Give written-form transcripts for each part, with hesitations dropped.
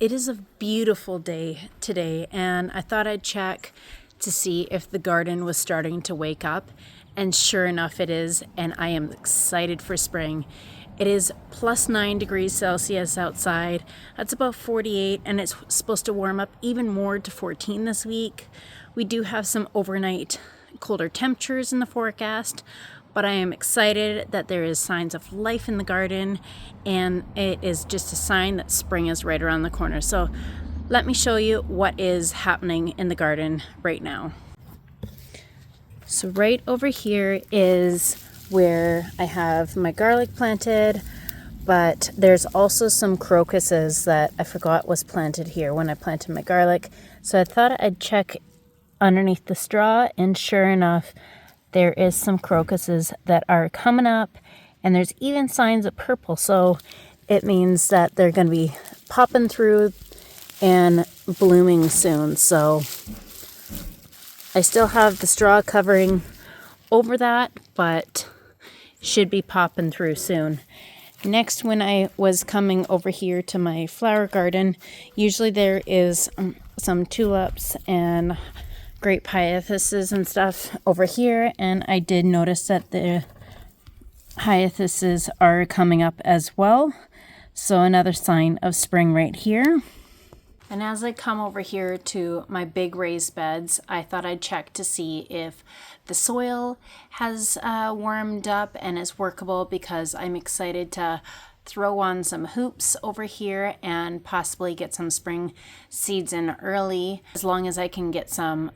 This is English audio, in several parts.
It is a beautiful day today, and I thought I'd check to see if the garden was starting to wake up, and sure enough it is, and I am excited for spring. It is plus 9 degrees Celsius outside. That's about 48, and it's supposed to warm up even more to 14 this week. We do have some overnight colder temperatures in the forecast, but I am excited that there is signs of life in the garden, and it is just a sign that spring is right around the corner. So let me show you what is happening in the garden right now. So right over here is where I have my garlic planted, but there's also some crocuses that I forgot was planted here when I planted my garlic. So I thought I'd check underneath the straw, and sure enough, there is some crocuses that are coming up, and there's even signs of purple. So it means that they're going to be popping through and blooming soon. So I still have the straw covering over that, but should be popping through soon. Next, when I was coming over here to my flower garden, usually there is some tulips and great hyacinths and stuff over here, and I did notice that the hyacinths are coming up as well. So another sign of spring right here. And as I come over here to my big raised beds, I thought I'd check to see if the soil has warmed up and is workable, because I'm excited to throw on some hoops over here and possibly get some spring seeds in early. As long as I can get some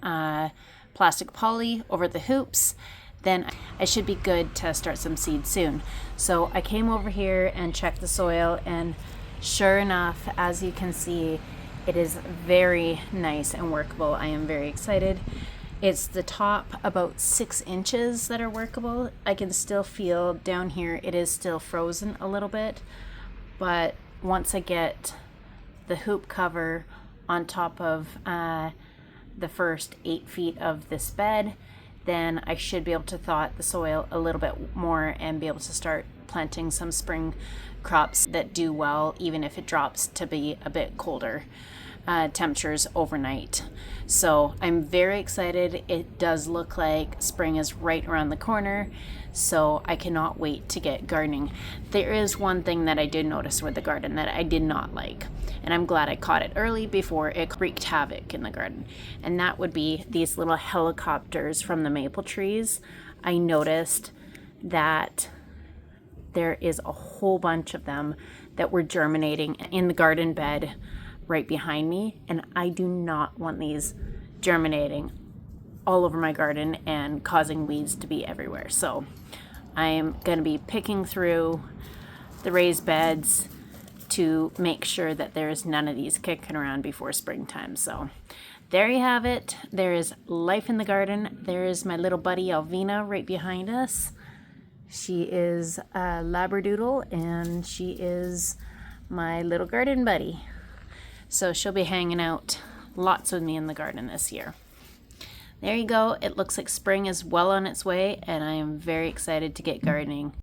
plastic poly over the hoops, then I should be good to start some seeds soon. So I came over here and checked the soil, and sure enough, as you can see, it is very nice and workable. I am very excited. It's the top about 6 inches that are workable. I can still feel down here it is still frozen a little bit, but once I get the hoop cover on top of the first 8 feet of this bed, then I should be able to thaw out the soil a little bit more and be able to start planting some spring crops that do well, even if it drops to be a bit colder temperatures overnight. So I'm very excited. It does look like spring is right around the corner, so I cannot wait to get gardening. There is one thing that I did notice with the garden that I did not like, and I'm glad I caught it early before it wreaked havoc in the garden, and that would be these little helicopters from the maple trees. I noticed that there is a whole bunch of them that were germinating in the garden bed right behind me, and I do not want these germinating all over my garden and causing weeds to be everywhere. So I am going to be picking through the raised beds to make sure that there is none of these kicking around before springtime. So there you have it. There is life in the garden. There is my little buddy Alvina right behind us. She is a Labradoodle, and she is my little garden buddy. So she'll be hanging out lots with me in the garden this year. There you go. It looks like spring is well on its way, and I am very excited to get gardening.